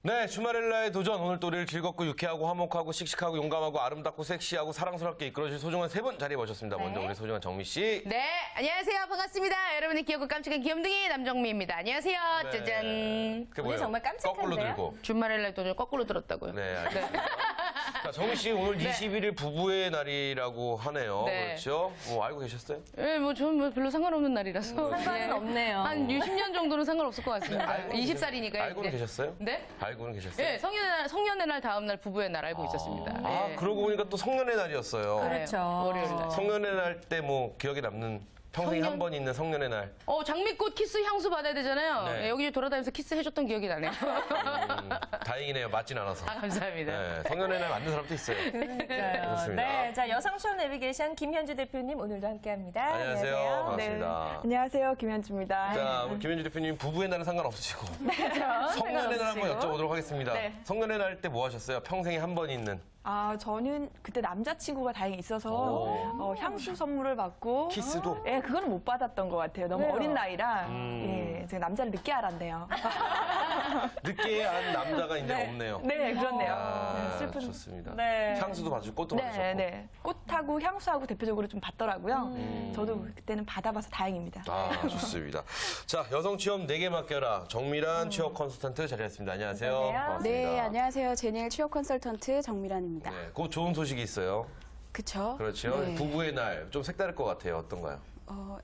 네, 주말엘라의 도전. 오늘 또 우리를 즐겁고 유쾌하고 화목하고 씩씩하고 용감하고 아름답고 섹시하고 사랑스럽게 이끌어줄 소중한 세 분 자리해 모셨습니다. 먼저 우리 소중한 정미 씨. 네, 안녕하세요. 반갑습니다. 여러분의 귀엽고 깜찍한 귀염둥이 남정미입니다. 안녕하세요. 네. 짜잔. 그게 오늘 뭐예요? 정말 깜찍한데요? 거꾸로 들고. 주말엘라의 도전 거꾸로 들었다고요. 네, 알겠습니다. 자, 정미 씨 오늘 21일 부부의 날이라고 하네요. 네. 그렇죠? 뭐 알고 계셨어요? 네, 뭐 저는 뭐 별로 상관없는 날이라서. 상관은 없네요. 한 60년 정도는 상관없을 것 같습니다. 알고는 20살이니까요. 알고는 계셨어요? 네? 알고는 계셨어요? 네, 성년의 날 다음 날 부부의 날 알고 있었습니다. 아, 네. 그러고 보니까 또 성년의 날이었어요. 그렇죠. 월요일 날. 성년의 날 때 뭐 기억에 남는 평생에 성년? 한 번 있는 성년의 날. 장미꽃 키스 향수 받아야 되잖아요. 네. 네, 여기 돌아다니면서 키스 해줬던 기억이 나네요. 다행이네요. 맞진 않아서. 아, 감사합니다. 네, 성년의 날 맞는 사람도 있어요. 그렇습니다. 네, 자 여성 수업 내비게이션 김현주 대표님 오늘도 함께합니다. 안녕하세요. 반갑습니다. 네. 안녕하세요. 김현주입니다. 자, 우리 김현주 대표님 부부의 날은 상관없으시고 그렇죠. 성년의 날 한번 여쭤보도록 하겠습니다. 네. 성년의 날 때 뭐 하셨어요? 평생에 한 번 있는 저는 그때 남자친구가 다행히 있어서 오. 향수 선물을 받고 키스도? 예, 그거는 못 받았던 것 같아요. 너무 왜요? 어린 나이라 예, 제가 남자를 늦게 알았네요. 늦게 한 남자가 이제 없네요. 네, 그렇네요. 아, 네, 슬픈. 좋습니다. 네. 향수도 받으시고 꽃도 네, 받으셨고. 네. 꽃하고 향수하고 대표적으로 좀 받더라고요. 저도 그때는 받아봐서 다행입니다. 아, 좋습니다. 자, 여성 취업 4개 맡겨라. 정밀한 취업 컨설턴트 자리했습니다. 안녕하세요. 안녕하세요. 반갑습니다. 네, 안녕하세요. 제니엘 취업 컨설턴트 정미란입니다. 네, 곧 좋은 소식이 있어요. 그쵸? 그렇죠. 네. 부부의 날 좀 색다를 것 같아요. 어떤가요?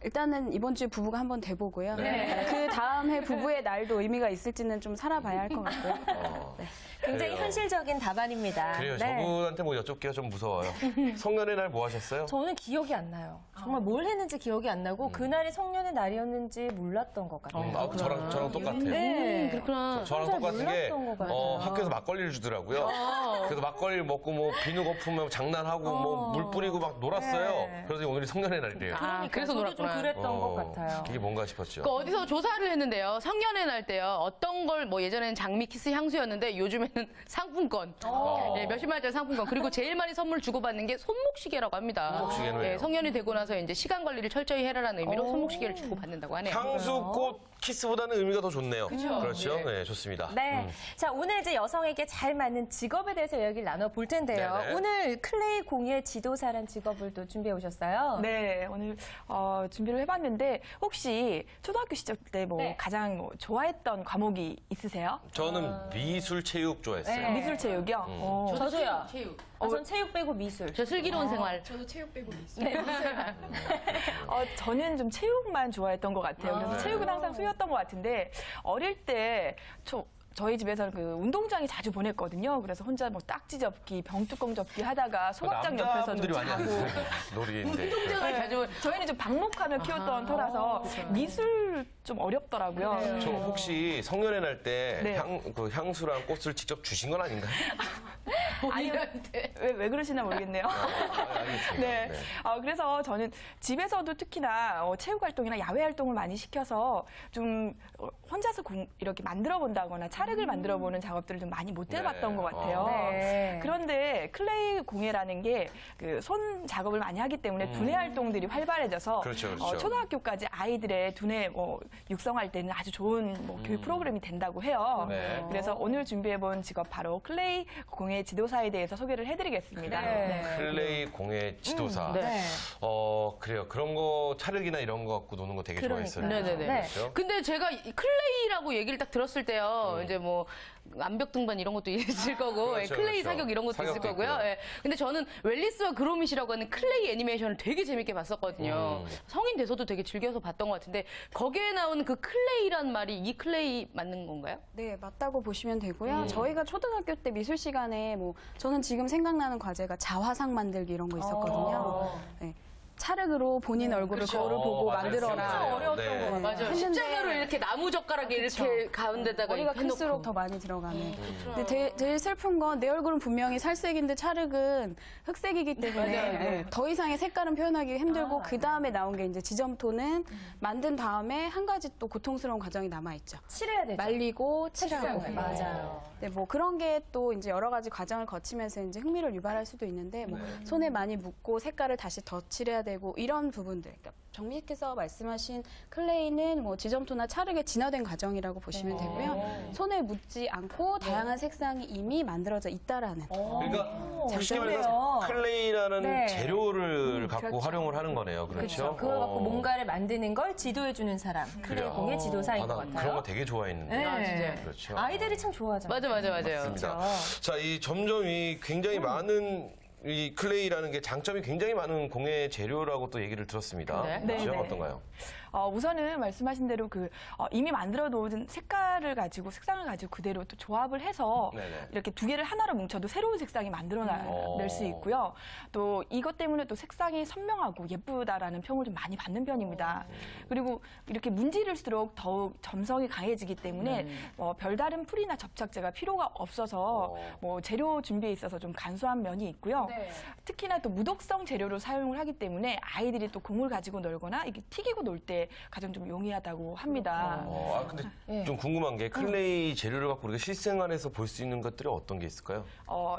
일단은 이번 주에 부부가 한번 돼보고요. 네. 그 다음 해 부부의 날도 의미가 있을지는 좀 살아봐야 할 것 같고요. 굉장히 그래요. 현실적인 답안입니다. 그래요. 네. 저분한테 뭐 여쭙기가 좀 무서워요. 성년의 날 뭐 하셨어요? 저는 기억이 안 나요. 정말 뭘 했는지 기억이 안 나고 그날이 성년의 날이었는지 몰랐던 것 같아요. 저랑 똑같아요. 네. 그렇구나. 저랑 잘 똑같은 게 몰랐던 것 같아요. 학교에서 막걸리를 주더라고요. 그래서 막걸리를 먹고 뭐 비누 거품하고 장난하고 뭐 물 뿌리고 막 놀았어요. 네. 그래서 오늘이 성년의 날이래요. 그래서 저도 좀 놀았구나. 그랬던 것 같아요. 이게 뭔가 싶었죠. 그 어디서 조사를 했는데요. 성년의 날 때요. 어떤 걸 뭐 예전에는 장미 키스 향수였는데 요즘에는 상품권. 예, 몇십만 원짜리 상품권. 그리고 제일 많이 선물 주고받는 게 손목시계라고 합니다. 손목시계는 왜요? 예, 성년이 되고 나서 이제 시간 관리를 철저히 해라라는 의미로 손목시계를 주고받는다고 하네요. 향수, 꽃, 키스보다는 의미가 더 좋네요. 그렇죠. 네. 네, 좋습니다. 네. 자, 오늘 이제 여성에게 잘 맞는 직업에 대해서 이야기를 나눠볼 텐데요. 네네. 오늘 클레이 공예 지도사란 직업을 또 준비해 오셨어요. 네, 오늘 준비를 해봤는데 혹시 초등학교 시절 때 뭐 네. 가장 뭐 좋아했던 과목이 있으세요? 저는 미술, 체육 좋아했어요. 네. 미술 체육이요? 저도요. 체육. 전 체육 빼고 미술. 저 슬기로운 생활. 저는 좀 체육만 좋아했던 것 같아요. 그래서 체육은 항상 수였던 것 같은데 어릴 때 저희 집에서는 그 운동장에 자주 보냈거든요. 그래서 혼자 뭐 딱지 접기, 병뚜껑 접기 하다가 소각장 옆에서 좀 남자분들이 많이 자고. 하는 놀이인데. 운동장을 자주. 저희는 좀 방목하며 키웠던 터라서 미술 좀 어렵더라고요. 저 혹시 성년의 날 때 네. 향수랑 꽃을 직접 주신 건 아닌가요? 본인한테. 왜 그러시나 모르겠네요. 알겠습니다. 네. 네. 그래서 저는 집에서도 특히나 체육 활동이나 야외 활동을 많이 시켜서 좀 혼자서 이렇게 만들어 본다거나 차흙을 만들어 보는 작업들을 좀 많이 못 해봤던 네. 것 같아요. 네. 그런데 클레이 공예라는 게 그 손 작업을 많이 하기 때문에 두뇌 활동들이 활발해져서 그렇죠, 그렇죠. 초등학교까지 아이들의 두뇌 육성할 때는 아주 좋은 교육 프로그램이 된다고 해요. 네. 그래서 오늘 준비해본 직업 바로 클레이 공예 지도사에 대해서 소개를 해드리겠습니다. 네. 클레이 공예 지도사. 네. 그래요. 그런 거 차흙이나 이런 거 갖고 노는 거 되게 좋아했어요. 그러니까요. 네네네. 그렇죠? 근데 제가 이 클레이라고 얘기를 딱 들었을 때요. 이제 뭐 암벽 등반 이런 것도 있을 거고 그렇죠, 클레이 그렇죠. 사격 이런 것도 있을 사격도 거고요. 있고요. 예. 근데 저는 웰리스와 그로밋이라고 하는 클레이 애니메이션을 되게 재밌게 봤었거든요. 성인 돼서도 되게 즐겨서 봤던 것 같은데 거기에 나오는 그 클레이란 말이 이 클레이 맞는 건가요? 네, 맞다고 보시면 되고요. 저희가 초등학교 때 미술 시간에 저는 지금 생각나는 과제가 자화상 만들기 이런 거 있었거든요. 네. 찰흙으로 본인 얼굴을 거울을 보고 맞아요. 만들어라. 진짜 어려웠던 네. 거 맞아요. 했는데- 십자가로 이렇게 나무 젓가락에 이렇게 가운데다가 머리가 이렇게 해놓고. 클수록 더 많이 들어가는. 근데 제일 슬픈 건 내 얼굴은 분명히 살색인데 찰흙은 흑색이기 때문에 네, 더 이상의 색깔은 표현하기 힘들고 그 다음에 나온 게 이제 지점토는 만든 다음에 한 가지 또 고통스러운 과정이 남아 있죠. 칠해야 되죠. 말리고 칠하고. 맞아요. 네, 뭐 그런 게 또 이제 여러 가지 과정을 거치면서 이제 흥미를 유발할 수도 있는데 뭐 손에 많이 묻고 색깔을 다시 더 칠해야 되고 이런 부분들. 그러니까 정미께서 말씀하신 클레이는 뭐 지점토나 찰흙의 진화된 과정이라고 보시면 되고요. 손에 묻지 않고 다양한 색상이 이미 만들어져 있다라는. 그러니까 쉽게 장점이에요. 말해서 클레이라는 네. 재료를 갖고 그렇죠. 활용을 하는 거네요. 그렇죠? 그렇죠. 그걸 갖고 뭔가를 만드는 걸 지도해주는 사람. 클레이 공의 지도사인 것 같아요. 그런 거 되게 좋아했는데. 네. 아, 진짜요? 그렇죠. 아이들이 참 좋아하잖아요. 맞아요. 맞습니다. 자, 이 점점 이 굉장히 많은 이 클레이라는 게 장점이 굉장히 많은 공예 재료라고 또 얘기를 들었습니다. 네. 그렇죠? 네, 네. 어떤가요? 우선은 말씀하신 대로 이미 만들어 놓은 색상을 가지고 그대로 또 조합을 해서 네네. 이렇게 두 개를 하나로 뭉쳐도 새로운 색상이 만들어낼 수 있고요. 또 이것 때문에 또 색상이 선명하고 예쁘다라는 평을 좀 많이 받는 편입니다. 그리고 이렇게 문지를수록 더욱 점성이 강해지기 때문에 별다른 풀이나 접착제가 필요가 없어서 뭐 재료 준비에 있어서 좀 간소한 면이 있고요. 특히나 또 무독성 재료로 사용을 하기 때문에 아이들이 또 공을 가지고 놀거나 이렇게 튀기고 놀 때 가장 좀 용이하다고 합니다. 근데 예. 좀 궁금한 게 클레이 재료를 갖고 우리가 실생활에서 볼 수 있는 것들이 어떤 게 있을까요?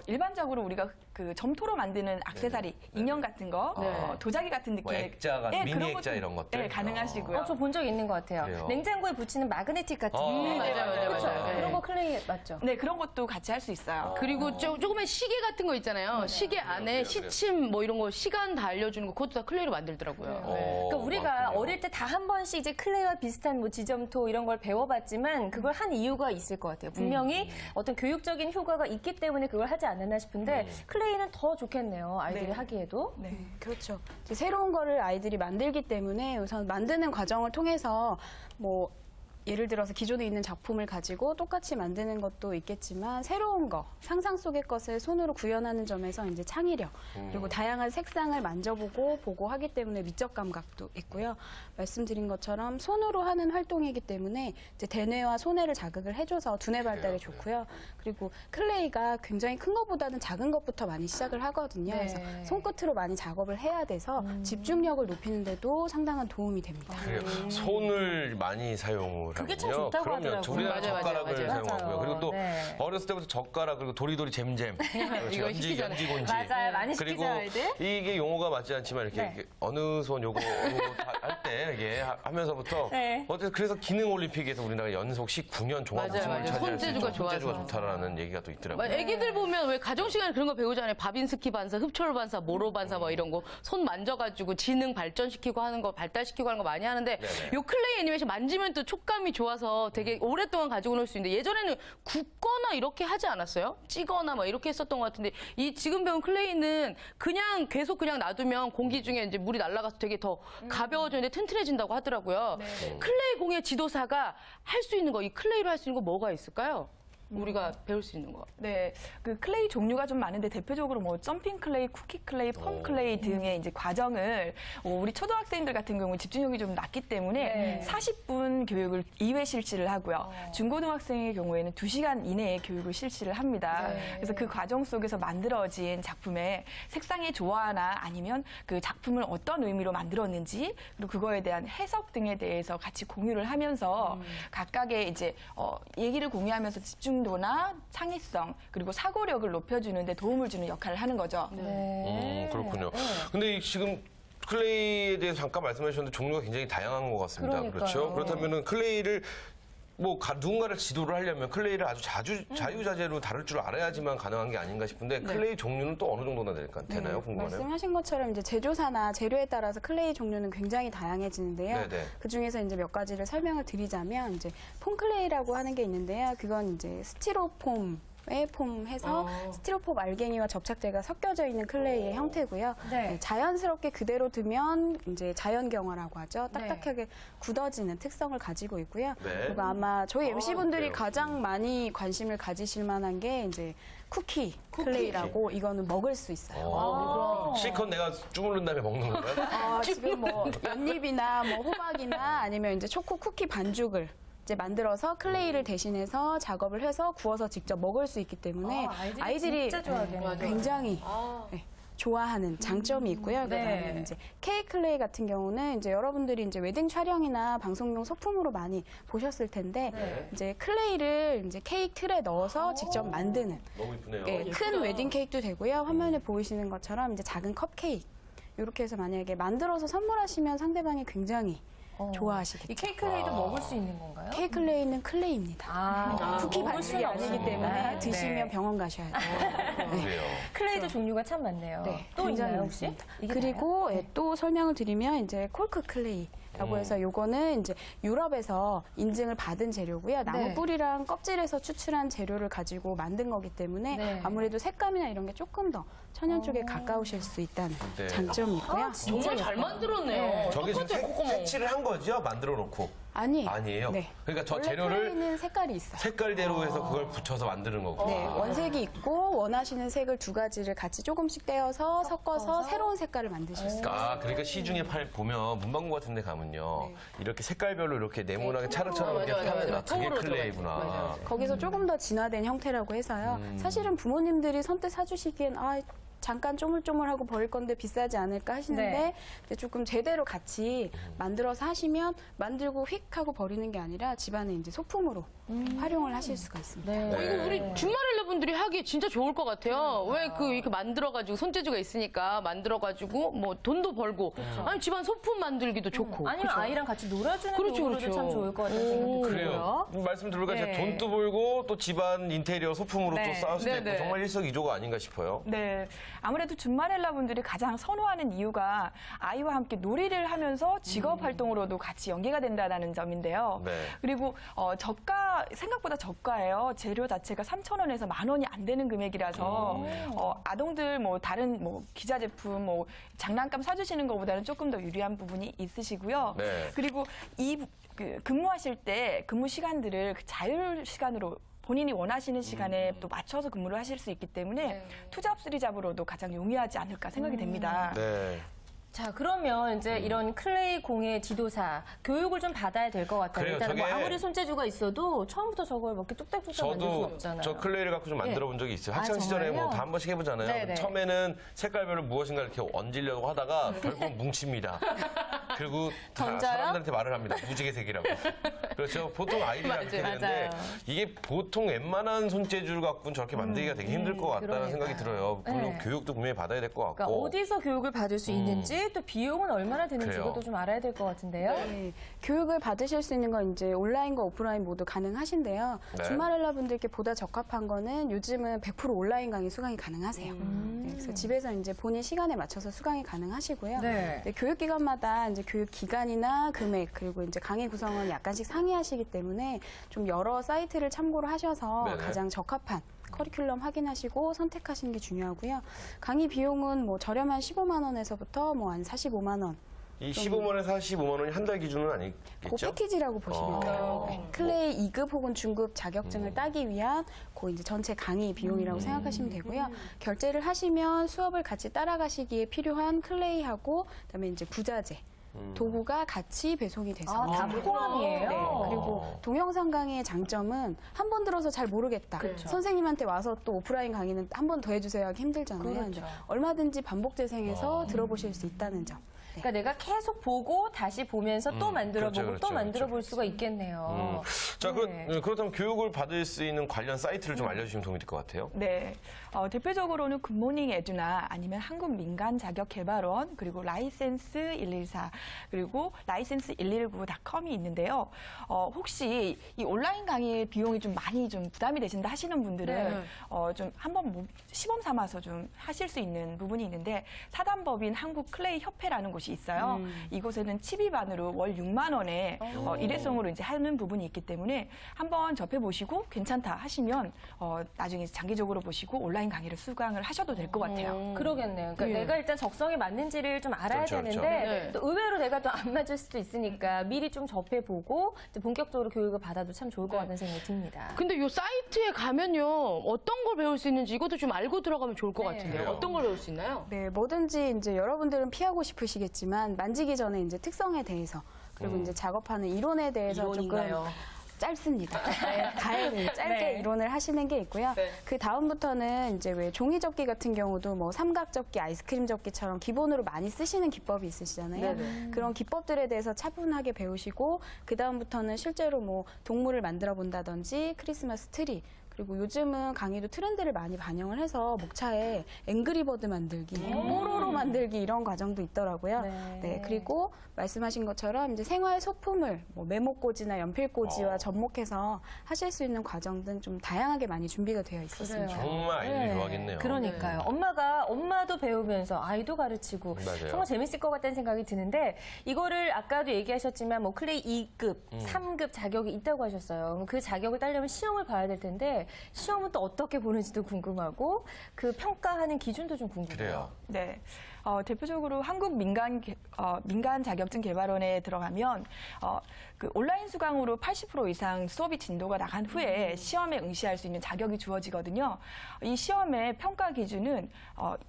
일반적으로 우리가 그 점토로 만드는 액세서리, 인형 같은 거, 도자기 같은 뭐 느낌의 액자가, 미니 그런 액자 것도, 이런 것들? 네, 가능하시고요. 저 본 적 있는 것 같아요. 그래요? 냉장고에 붙이는 마그네틱 같은 거. 맞아요. 그렇죠? 맞아요. 그런 거 클레이 맞죠? 네, 그런 것도 같이 할 수 있어요. 그리고 조그만 시계 같은 거 있잖아요. 시계 안에 시침 뭐 이런 거 시간 다 알려주는 거 그것도 다 클레이로 만들더라고요. 네. 그러니까 우리가 그렇군요. 어릴 때 다 한 번씩 이제 클레이와 비슷한 뭐 지점토 이런 걸 배워봤지만 그걸 한 이유가 있을 것 같아요. 분명히 어떤 교육적인 효과가 있기 때문에 그걸 하지 않았나 싶은데 클레이는 더 좋겠네요. 아이들이 네. 하기에도. 네. 그렇죠. 이제 새로운 거를 아이들이 만들기 때문에 우선 만드는 과정을 통해서 뭐 예를 들어서 기존에 있는 작품을 가지고 똑같이 만드는 것도 있겠지만 새로운 거, 상상 속의 것을 손으로 구현하는 점에서 이제 창의력 그리고 다양한 색상을 만져보고 보고 하기 때문에 미적 감각도 있고요. 말씀드린 것처럼 손으로 하는 활동이기 때문에 이제 대뇌와 소뇌를 자극을 해줘서 두뇌 발달에 좋고요. 그리고 클레이가 굉장히 큰 것보다는 작은 것부터 많이 시작을 하거든요. 네. 그래서 손끝으로 많이 작업을 해야 돼서 집중력을 높이는 데도 상당한 도움이 됩니다. 그래요. 손을 많이 사용을 그게 하군요. 참 좋다고 그럼요. 하더라고요. 우리나라 맞아요, 젓가락을 맞아요. 사용하고요. 맞아요. 그리고 또 네. 어렸을 때부터 젓가락 그리고 도리도리 잼잼. 그렇죠. 이거 시키잖아요. 연지곤지. 맞아요. 많이 그리고 시키죠, 아이들. 이게 용어가 맞지 않지만 이렇게, 네. 이렇게 어느 손 요거 할 때 이게 하면서부터 네. 어쨌든 그래서 기능 올림픽에서 우리나라가 연속 19년 종합 맞아요, 우승을 맞아요. 차지할 수 있는 손재주가 손재주가 좋아서. 좋다라는 얘기가 또 있더라고요. 애기들 보면 왜 가정 시간에 그런 거 배우잖아요. 바빈스키 반사, 흡철 반사, 모로 반사 뭐 이런 거 손 만져가지고 지능 발전시키고 하는 거 발달시키고 하는 거 많이 하는데 네네. 요 클레이 애니메이션 만지면 또 촉감이 좋아서 되게 오랫동안 가지고 놀 수 있는데 예전에는 굽거나 이렇게 하지 않았어요? 찌거나 뭐 이렇게 했었던 것 같은데 이 지금 배운 클레이는 그냥 계속 그냥 놔두면 공기 중에 이제 물이 날아가서 되게 더 가벼워지는데 튼튼해진다고 하더라고요. 클레이 공예 지도사가 할 수 있는 거, 이 클레이로 할 수 있는 거 뭐가 있을까요? 우리가 배울 수 있는 거. 네, 그 클레이 종류가 좀 많은데 대표적으로 뭐 점핑 클레이, 쿠키 클레이, 펌 클레이 등의 이제 과정을 우리 초등학생들 같은 경우 집중력이 좀 낮기 때문에 40분 교육을 2회 실시를 하고요. 중고등학생의 경우에는 2시간 이내에 교육을 실시를 합니다. 그래서 그 과정 속에서 만들어진 작품의 색상의 조화나 아니면 그 작품을 어떤 의미로 만들었는지 그리고 그거에 대한 해석 등에 대해서 같이 공유를 하면서 각각의 이제 얘기를 공유하면서 집중 도나 창의성 그리고 사고력을 높여주는 데 도움을 주는 역할을 하는 거죠. 그렇군요. 근데 지금 클레이에 대해서 잠깐 말씀해 주셨는데 종류가 굉장히 다양한 것 같습니다. 그러니까요. 그렇죠? 그렇다면은 클레이를 뭐 누군가를 지도를 하려면 클레이를 아주 자유자재로 다룰 줄 알아야지만 가능한 게 아닌가 싶은데 클레이 종류는 또 어느 정도나 되나요? 궁금하네요. 말씀하신 것처럼 이제 제조사나 재료에 따라서 클레이 종류는 굉장히 다양해지는데요. 네네. 그 중에서 이제 몇 가지를 설명을 드리자면 이제 폼클레이라고 하는 게 있는데요. 그건 이제 스티로폼 폼해서 스티로폼 알갱이와 접착제가 섞여져 있는 클레이의 형태고요. 네. 자연스럽게 그대로 두면 이제 자연경화라고 하죠. 딱딱하게 굳어지는 특성을 가지고 있고요. 네. 그리고 아마 저희 MC분들이 그래요. 가장 많이 관심을 가지실 만한 게 이제 쿠키 클레이라고 이거는 먹을 수 있어요. 실컷 내가 주무른 다음에 먹는 건가요? 지금 뭐 연잎이나 뭐 호박이나 아니면 이제 초코 쿠키 반죽을 이제 만들어서 클레이를 대신해서 작업을 해서 구워서 직접 먹을 수 있기 때문에 아이들이 진짜 좋아하겠네요. 굉장히 네, 좋아하는 장점이 있고요. 그다음에 이제 케이크 클레이 같은 경우는 이제 여러분들이 이제 웨딩 촬영이나 방송용 소품으로 많이 보셨을 텐데 이제 클레이를 이제 케이크 틀에 넣어서 직접 만드는 너무 이쁘네요. 큰 웨딩 케이크도 되고요. 화면에 보이시는 것처럼 이제 작은 컵 케이크 이렇게 해서 만약에 만들어서 선물하시면 상대방이 굉장히 이 좋아하시겠죠. 케이크레이도 먹을 수 있는 건가요? 케이크레이는 클레이입니다. 쿠키 먹을 반죽이 수는 아니기 없습니다. 때문에 드시면 네. 병원 가셔야 돼요. 그래요. 클레이도 종류가 참 많네요. 네, 또 굉장히 있나요 혹시? 많습니다. 이게 그리고 다예요? 예, 또 설명을 드리면 이제 콜크 클레이라고 해서 요거는 이제 유럽에서 인증을 받은 재료고요. 나무 네. 뿌리랑 껍질에서 추출한 재료를 가지고 만든 거기 때문에 네. 아무래도 색감이나 이런 게 조금 더 천연 쪽에 가까우실 수 있다는 네. 장점이 있고요. 정말 잘 만들었네요. 저게 지금 똑같아요, 콧구멍. 색칠을 한 거죠? 만들어 놓고. 아니에요. 아니에요? 그러니까 저 원래 재료를 클레이는 색깔이 있어요. 색깔대로 해서 그걸 붙여서 만드는 거구나. 네, 원색이 있고 원하시는 색을 두 가지를 같이 조금씩 떼어서 섞어서 새로운 색깔을 만드실 수 있어요. 그러니까 시중에 보면 문방구 같은 데 가면요. 네. 이렇게 색깔별로 이렇게 네모나게 차르처럼 이렇게 맞아요, 파는 맞아요. 그게 통으로 클레이구나. 들어가 있어요. 맞아요. 거기서 조금 더 진화된 형태라고 해서요. 사실은 부모님들이 선뜻 사주시기엔 잠깐 쪼물쪼물하고 버릴 건데 비싸지 않을까 하시는데 네. 근데 조금 제대로 같이 만들어서 하시면 만들고 휙 하고 버리는 게 아니라 집안에 이제 소품으로 활용을 하실 수가 있습니다. 네. 이거 우리 주말일러 분들이 하기 진짜 좋을 것 같아요. 왜 이렇게 만들어가지고 손재주가 있으니까 만들어가지고 뭐 돈도 벌고 아니 집안 소품 만들기도 좋고. 아니면 그렇죠? 아이랑 같이 놀아주는 그렇죠, 도구로도 그렇죠. 참 좋을 것 같다는 생각도 그래요. 들고요. 말씀 들으니까 네. 제가 돈도 벌고 또 집안 인테리어 소품으로 네. 또 쌓을 수도 네, 있고 네. 정말 일석이조가 아닌가 싶어요. 네, 아무래도 준마렐라 분들이 가장 선호하는 이유가 아이와 함께 놀이를 하면서 직업 활동으로도 같이 연계가 된다는 점인데요. 네. 그리고 생각보다 저가예요. 재료 자체가 3,000원에서 10,000원이 안 되는 금액이라서 아동들 다른 기자 제품 장난감 사주시는 것보다는 조금 더 유리한 부분이 있으시고요. 네. 그리고 근무하실 때 근무 시간들을 자율 시간으로 본인이 원하시는 시간에 또 맞춰서 근무를 하실 수 있기 때문에 투잡 쓰리잡으로도 가장 용이하지 않을까 생각이 됩니다. 네. 자, 그러면 이제 이런 클레이 공예 지도사 교육을 좀 받아야 될 것 같아요. 그래요, 일단은 저게 아무리 손재주가 있어도 처음부터 저걸 이렇게 뚝딱뚝딱 만들 수 저도 없잖아요. 저 클레이를 갖고 좀 만들어 본 적이 있어요. 아, 학창 시절에 정말요? 다 한 번씩 해보잖아요. 네네. 처음에는 색깔별로 무엇인가 이렇게 얹으려고 하다가 결국 뭉칩니다. 그리고 다 던져요? 사람들한테 말을 합니다. 무지개색이라고. 그렇죠. 보통 아이들이 그렇게 맞아요. 되는데 맞아요. 이게 보통 웬만한 손재주를 갖고는 저렇게 만들기가 되게 힘들 것 같다는 그러니까요. 생각이 들어요. 물론 네. 교육도 분명히 받아야 될 것 같고. 그러니까 어디서 교육을 받을 수 있는지 또 비용은 얼마나 드는지 그래요. 그것도 좀 알아야 될 것 같은데요. 네, 교육을 받으실 수 있는 건 이제 온라인과 오프라인 모두 가능하신데요. 네. 주말렐라 분들께 보다 적합한 거는 요즘은 100% 온라인 강의 수강이 가능하세요. 네, 그래서 집에서 이제 본인 시간에 맞춰서 수강이 가능하시고요. 네. 네, 교육기관마다 이제 교육 기간이나 금액 그리고 이제 강의 구성을 약간씩 상의하시기 때문에 좀 여러 사이트를 참고를 하셔서 네네. 가장 적합한 커리큘럼 확인하시고 선택하시는 게 중요하고요. 강의 비용은 저렴한 15만 원에서부터 한 45만 원. 이 15만원에서 45만 원이 한 달 기준은 그 아니겠죠? 패키지라고 보시면 돼요. 네, 클레이 2급 혹은 중급 자격증을 따기 위한 그 이제 전체 강의 비용이라고 생각하시면 되고요. 결제를 하시면 수업을 같이 따라가시기에 필요한 클레이하고 그다음에 이제 부자재, 도구가 같이 배송이 돼서 다 포함이에요. 네, 그리고 동영상 강의의 장점은 한 번 들어서 잘 모르겠다. 그렇죠. 선생님한테 와서 또 오프라인 강의는 한 번 더 해주세요 하기 힘들잖아요. 그렇죠. 이제 얼마든지 반복 재생해서 들어보실 수 있다는 점. 그러니까 내가 계속 보고 다시 보면서 또 만들어보고 그렇죠, 그렇죠, 또 만들어 볼 그렇죠. 수가 있겠네요. 자, 네. 그렇다면 교육을 받을 수 있는 관련 사이트를 좀 알려주시면 도움이 될 것 같아요. 네, 대표적으로는 굿모닝 에듀나 아니면 한국민간자격개발원 그리고 라이센스 114 그리고 라이센스 119.com이 있는데요. 혹시 이 온라인 강의 비용이 좀 많이 좀 부담이 되신다 하시는 분들은 좀 한번 시범 삼아서 좀 하실 수 있는 부분이 있는데 사단법인 한국클레이협회라는 곳이 있어요. 이곳에는 칩이반으로 월 6만 원에 일회성으로 이제 하는 부분이 있기 때문에 한번 접해보시고 괜찮다 하시면 나중에 장기적으로 보시고 온라인 강의를 수강을 하셔도 될 것 같아요. 그러겠네요. 그러니까 내가 일단 적성에 맞는지를 좀 알아야 그렇죠, 되는데 그렇죠. 또 의외로 내가 또 안 맞을 수도 있으니까 미리 좀 접해보고 이제 본격적으로 교육을 받아도 참 좋을 것 같다는 생각이 듭니다. 근데 요 사이트에 가면요 어떤 걸 배울 수 있는지 이것도 좀 알고 들어가면 좋을 것 같은데요. 그래요. 어떤 걸 배울 수 있나요? 네, 뭐든지 이제 여러분들은 피하고 싶으시겠지만 만지기 전에 이제 특성에 대해서 그리고 이제 작업하는 이론에 대해서 이론인가요? 조금 짧습니다. 네, 다행히 짧게 네. 이론을 하시는 게 있고요. 네. 그 다음부터는 이제 왜 종이 접기 같은 경우도 삼각 접기, 아이스크림 접기처럼 기본으로 많이 쓰시는 기법이 있으시잖아요. 그런 기법들에 대해서 차분하게 배우시고 그 다음부터는 실제로 동물을 만들어 본다든지 크리스마스 트리 그리고 요즘은 강의도 트렌드를 많이 반영을 해서 목차에 앵그리버드 만들기, 뽀로로 만들기 이런 과정도 있더라고요. 네, 그리고 말씀하신 것처럼 이제 생활 소품을 뭐 메모꽂이나 연필꽂이와 접목해서 하실 수 있는 과정 등 좀 다양하게 많이 준비가 되어 있었습니다. 정말 아이들이 좋아하겠네요. 그러니까요. 엄마도 배우면서 아이도 가르치고 맞아요. 정말 재밌을 것 같다는 생각이 드는데 이거를 아까도 얘기하셨지만 뭐 클레이 2급, 3급 자격이 있다고 하셨어요. 그럼 그 자격을 따려면 시험을 봐야 될 텐데 시험은 또 어떻게 보는지도 궁금하고 그 평가하는 기준도 좀 궁금해요. 그래요. 네. 대표적으로 한국 민간 자격증 개발원에 들어가면 그 온라인 수강으로 80% 이상 수업이 진도가 나간 후에 시험에 응시할 수 있는 자격이 주어지거든요. 이 시험의 평가 기준은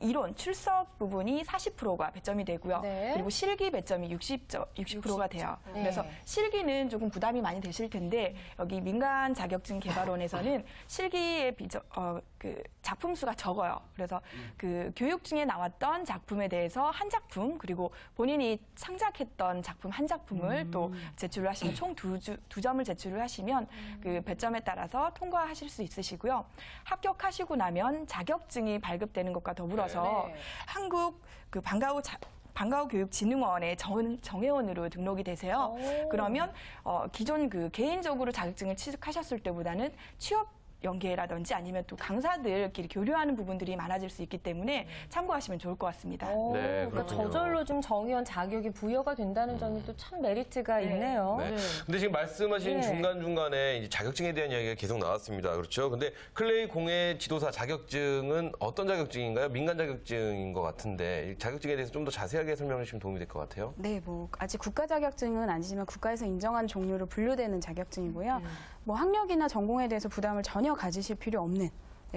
이론, 출석 부분이 40%가 배점이 되고요. 네. 그리고 실기 배점이 60%가 돼요. 네. 그래서 실기는 조금 부담이 많이 되실 텐데 여기 민간 자격증 개발원에서는 실기의 그 작품 수가 적어요. 그래서 그 교육 중에 나왔던 작품에 대해서 한 작품 그리고 본인이 창작했던 작품 한 작품을 또 제출을 하시면 총 두 점을 제출을 하시면 그 배점에 따라서 통과하실 수 있으시고요. 합격하시고 나면 자격증이 발급되는 것과 더불어서 네. 한국 그 방과후교육진흥원의 정회원으로 등록이 되세요. 그러면 기존 그 개인적으로 자격증을 취득하셨을 때보다는 취업 연계라든지 아니면 또 강사들끼리 교류하는 부분들이 많아질 수 있기 때문에 참고하시면 좋을 것 같습니다. 네, 그러니까 그렇군요. 저절로 좀 정의원 자격이 부여가 된다는 점이 또 참 메리트가 있네요. 네. 근데 지금 말씀하신 네. 중간중간에 이제 자격증에 대한 이야기가 계속 나왔습니다. 그렇죠? 근데 클레이 공예 지도사 자격증은 어떤 자격증인가요? 민간 자격증인 것 같은데 이 자격증에 대해서 좀 더 자세하게 설명해 주시면 도움이 될 것 같아요. 네, 뭐 아직 국가 자격증은 아니지만 국가에서 인정한 종류로 분류되는 자격증이고요. 뭐 학력이나 전공에 대해서 부담을 전혀 가지실 필요 없는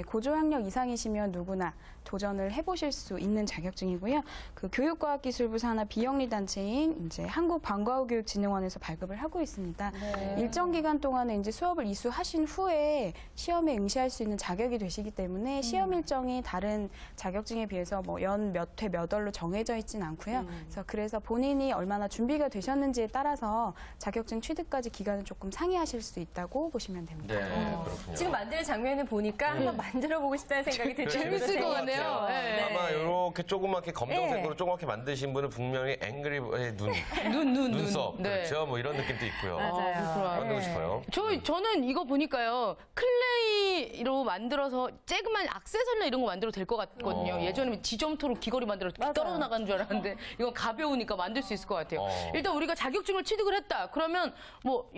고졸 학력 이상이시면 누구나 도전을 해보실 수 있는 자격증이고요. 그 교육과학기술부 산하 비영리 단체인 이제 한국방과후교육진흥원에서 발급을 하고 있습니다. 일정 기간 동안에 이제 수업을 이수하신 후에 시험에 응시할 수 있는 자격이 되시기 때문에 시험 일정이 다른 자격증에 비해서 뭐 연 몇 회 몇 월로 정해져 있지는 않고요. 그래서 본인이 얼마나 준비가 되셨는지에 따라서 자격증 취득까지 기간을 조금 상의하실 수 있다고 보시면 됩니다. 네, 그렇군요. 지금 만드는 장면을 보니까 한번 만들어보고 싶다는 생각이 들어요. 재밌을 것 같네요. 네. 아마 이렇게 조그맣게 검정색으로 조그맣게 만드신 분은 분명히 앵그리의 눈썹 네. 그렇죠? 뭐 이런 느낌도 있고요. 맞아요. 만들고 싶어요. 저는 이거 보니까요. 클레이로 만들어서 쬐그만 액세서리나 이런 거 만들어도 될 것 같거든요. 예전에 지점토로 귀걸이 만들어서 맞아요. 떨어져 나가는 줄 알았는데 이건 가벼우니까 만들 수 있을 것 같아요. 일단 우리가 자격증을 취득을 했다. 그러면 뭐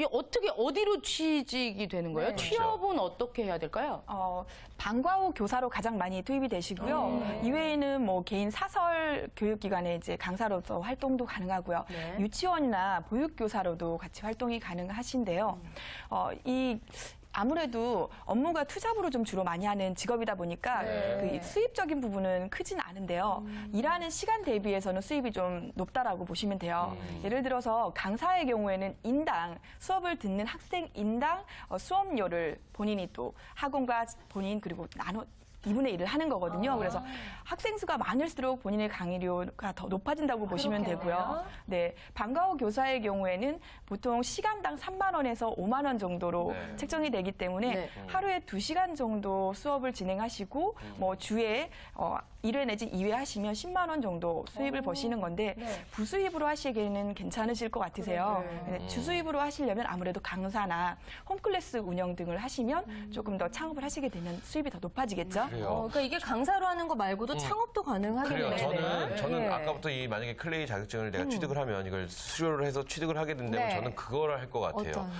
어디로 취직이 되는 거예요? 그렇죠. 취업은 어떻게 해야 될까요? 방과후 교사로 가장 많이 투입이 되시고요. 이외에는 뭐 개인 사설 교육기관에 이제 강사로서 활동도 가능하고요. 유치원이나 보육교사로도 같이 활동이 가능하신데요. 아무래도 업무가 투잡으로 좀 주로 많이 하는 직업이다 보니까 그 수입적인 부분은 크진 않은데요. 일하는 시간 대비해서는 수입이 좀 높다라고 보시면 돼요. 예를 들어서 강사의 경우에는 인당 수업을 듣는 학생 인당 수업료를 본인이 또 학원과 본인 그리고 나눠 2분의 1을 하는 거거든요. 그래서 학생 수가 많을수록 본인의 강의료가 더 높아진다고 보시면 되고요. 네, 방과후 교사의 경우에는 보통 시간당 3만 원에서 5만 원 정도로 책정이 되기 때문에 하루에 2시간 정도 수업을 진행하시고 뭐 주에 1회 내지 2회 하시면 10만 원 정도 수입을 버시는 건데 부수입으로 하시기에는 괜찮으실 것 같으세요. 네, 주수입으로 하시려면 아무래도 강사나 홈클래스 운영 등을 하시면 조금 더 창업을 하시게 되면 수입이 더 높아지겠죠. 그러니까 이게 강사로 하는 거 말고도 창업도 가능하겠네요. 그래요. 저는 예. 아까부터 만약에 클레이 자격증을 내가 취득을 하면 이걸 수료를 해서 취득을 하게 된다면 네. 저는 그거를 할 것 같아요.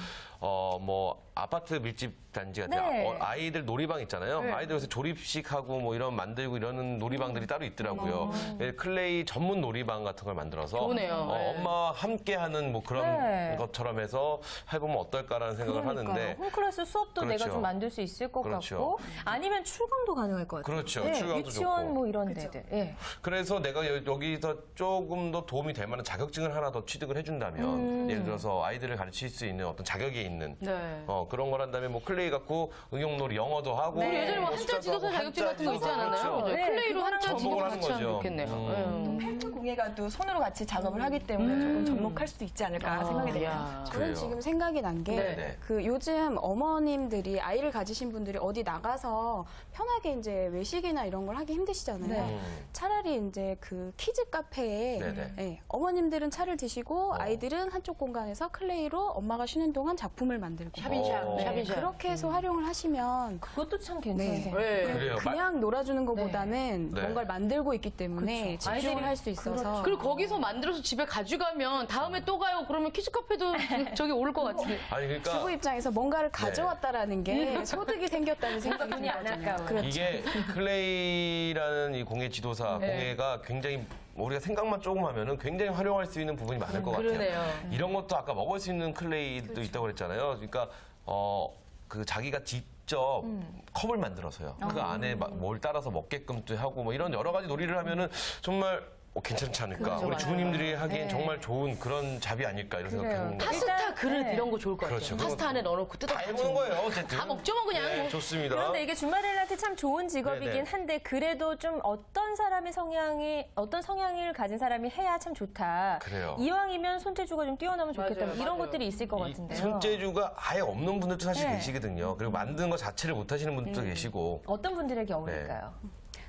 뭐 아파트 밀집 단지 같은 네. 아이들 놀이방 있잖아요. 아이들 요새 조립식하고 뭐 이런 만들고 이러는 놀이방들이 따로 있더라고요. 클레이 전문 놀이방 같은 걸 만들어서 좋네요. 엄마와 함께하는 뭐 그런 것처럼 해서 해보면 어떨까라는 생각을 하는데 홈클래스 수업도 그렇죠. 내가 좀 만들 수 있을 것 그렇죠. 같고 아니면 출강도 가능할 것 같아요. 그렇죠. 네, 출강도 유치원 좋고. 뭐 이런 데들. 예. 그래서 내가 여기서 조금 더 도움이 될 만한 자격증을 하나 더 취득을 해준다면 예를 들어서 아이들을 가르칠 수 있는 어떤 자격이 있는 네. 그런 거란다면 뭐 클레이 갖고 응용놀이 영어도 하고 우리 예전에 뭐 뭐 한자 지도사 숫자도 자격증 같은 거 있지 않았나요? 그렇죠. 네, 클레이로 그거랑 한자 접목을 지도사 하는 같이 하면 거죠. 좋겠네요. 펜 공예가 또 손으로 같이 작업을 하기 때문에 조금 접목할 수도 있지 않을까 생각이 됩니다. 야. 저는 그래요. 지금 생각이 난 게 네네. 그 요즘 어머님들이 아이를 가지신 분들이 어디 나가서 편하게 이제 외식이나 이런 걸 하기 힘드시잖아요. 네. 차라리 이제 그 키즈 카페에 네네. 예, 어머님들은 차를 드시고 아이들은 한쪽 공간에서 클레이로 엄마가 쉬는 동안 작품을 만들고 샤빈샵, 어. 샤빈샵. 그렇게 해서 활용을 하시면 그것도 참 괜찮은 네. 생각. 네. 그래요. 그냥 놀아주는 것보다는 네. 뭔가를 만들고 있기 때문에 그렇죠. 집중을 아이들이- 할 수 있어서 그리고 거기서 만들어서 집에 가져가면 다음에 또 가요. 그러면 키즈 카페도 저기 오를 것 같은데. 아니 그러니까 주부 입장에서 뭔가를 가져왔다라는 게 소득이 생겼다는 생각이 돈이 안 들거든요. 아까워요. 그렇죠. 이게 클레이라는 이 공예 지도사 네. 공예가 굉장히 우리가 생각만 조금 하면은 굉장히 활용할 수 있는 부분이 많을 것 같아요. 그러네요. 이런 것도 아까 먹을 수 있는 클레이도 있다고 그랬잖아요. 그러니까 그 자기가 직접 컵을 만들어서요. 그 안에 뭘 따라서 먹게끔도 하고 뭐 이런 여러 가지 놀이를 하면은 정말 괜찮지 않을까. 그렇죠, 우리 맞아요. 주부님들이 하기엔 정말 좋은 그런 잡이 아닐까 이런 그래요. 생각합니다. 파스타 그릇 네. 이런 거 좋을 것 같아요. 그렇죠. 파스타 안에 넣어놓고 뜯어 다 해보는 거예요. 어쨌든 다 먹죠 뭐 그냥. 네, 좋습니다. 그런데 이게 준마렐한테 참 좋은 직업이긴 네네. 한데 그래도 좀 어떤 성향을 가진 사람이 해야 참 좋다. 그래요. 이왕이면 손재주가 좀 뛰어나면 좋겠다. 맞아요, 이런 맞아요. 것들이 있을 것 이 같은데요. 손재주가 아예 없는 분들도 사실 네. 계시거든요. 그리고 만드는 것 자체를 못 하시는 분들도 계시고. 어떤 분들에게 어울릴까요?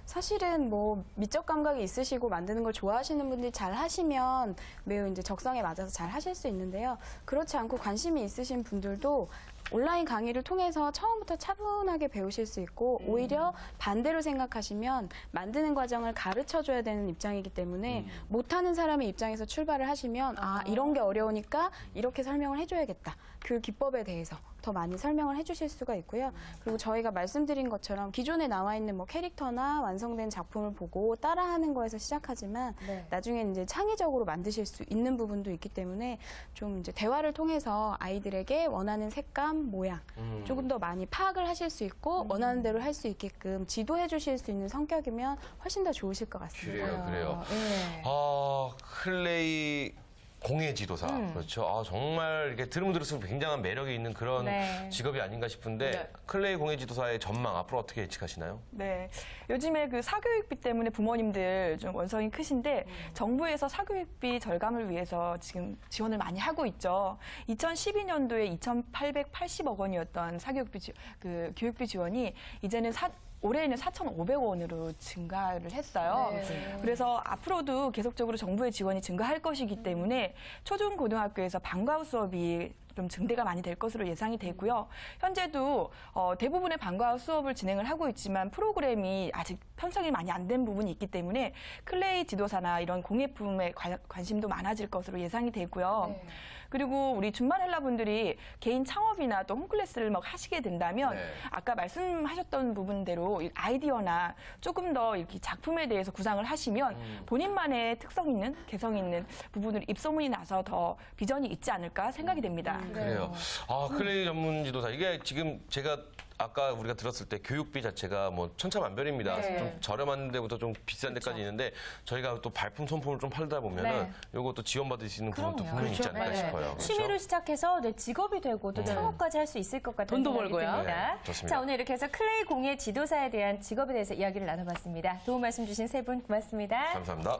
사실은 뭐 미적 감각이 있으시고 만드는 걸 좋아하시는 분들이 잘 하시면 매우 이제 적성에 맞아서 잘 하실 수 있는데요. 그렇지 않고 관심이 있으신 분들도 온라인 강의를 통해서 처음부터 차분하게 배우실 수 있고 오히려 반대로 생각하시면 만드는 과정을 가르쳐 줘야 되는 입장이기 때문에 못하는 사람의 입장에서 출발을 하시면 아 이런 게 어려우니까 이렇게 설명을 해줘야겠다. 그 기법에 대해서 더 많이 설명을 해주실 수가 있고요. 그리고 저희가 말씀드린 것처럼 기존에 나와 있는 뭐 캐릭터나 완성된 작품을 보고 따라하는 거에서 시작하지만 네. 나중에 이제 창의적으로 만드실 수 있는 부분도 있기 때문에 좀 이제 대화를 통해서 아이들에게 원하는 색감, 모양 조금 더 많이 파악을 하실 수 있고 원하는 대로 할 수 있게끔 지도해 주실 수 있는 성격이면 훨씬 더 좋으실 것 같습니다. 그래요. 네. 클레이 공예 지도사. 그렇죠. 정말 이렇게 들으면 들을수록 굉장한 매력이 있는 그런 네. 직업이 아닌가 싶은데 네. 클레이 공예 지도사의 전망 앞으로 어떻게 예측하시나요? 네. 요즘에 그 사교육비 때문에 부모님들 좀 원성이 크신데 정부에서 사교육비 절감을 위해서 지금 지원을 많이 하고 있죠. 2012년도에 2,880억 원이었던 사교육비 교육비 지원이 이제는 올해에는 4,500원으로 증가를 했어요. 네. 그래서 앞으로도 계속적으로 정부의 지원이 증가할 것이기 때문에 초중고등학교에서 방과후 수업이 좀 증대가 많이 될 것으로 예상이 되고요. 현재도 대부분의 방과후 수업을 진행을 하고 있지만 프로그램이 아직 편성이 많이 안 된 부분이 있기 때문에 클레이 지도사나 이런 공예품에 관심도 많아질 것으로 예상이 되고요. 네. 그리고 우리 준말 헬라 분들이 개인 창업이나 또 홈클래스를 막 하시게 된다면 네. 아까 말씀하셨던 부분대로 이 아이디어나 조금 더 이렇게 작품에 대해서 구상을 하시면 본인만의 특성 있는 개성 있는 부분으로 입소문이 나서 더 비전이 있지 않을까 생각이 됩니다. 그래요. 클레이 전문 지도사. 이게 지금 제가 아까 우리가 들었을 때 교육비 자체가 뭐 천차만별입니다. 네. 좀 저렴한 데부터 좀 비싼 데까지 있는데 저희가 또 발품 손품을 좀 팔다 보면은 네. 요것도 지원받을 수 있는 부분도 그럼요. 분명히 있지 않을까 네. 싶어요. 그렇죠? 취미로 시작해서 직업이 되고 또 창업까지 할 수 있을 것 같다는 돈도 생각이 벌고요. 듭니다. 네, 좋습니다. 자, 오늘 이렇게 해서 클레이 공예 지도사에 대한 직업에 대해서 이야기를 나눠봤습니다. 도움 말씀 주신 세 분 고맙습니다. 감사합니다.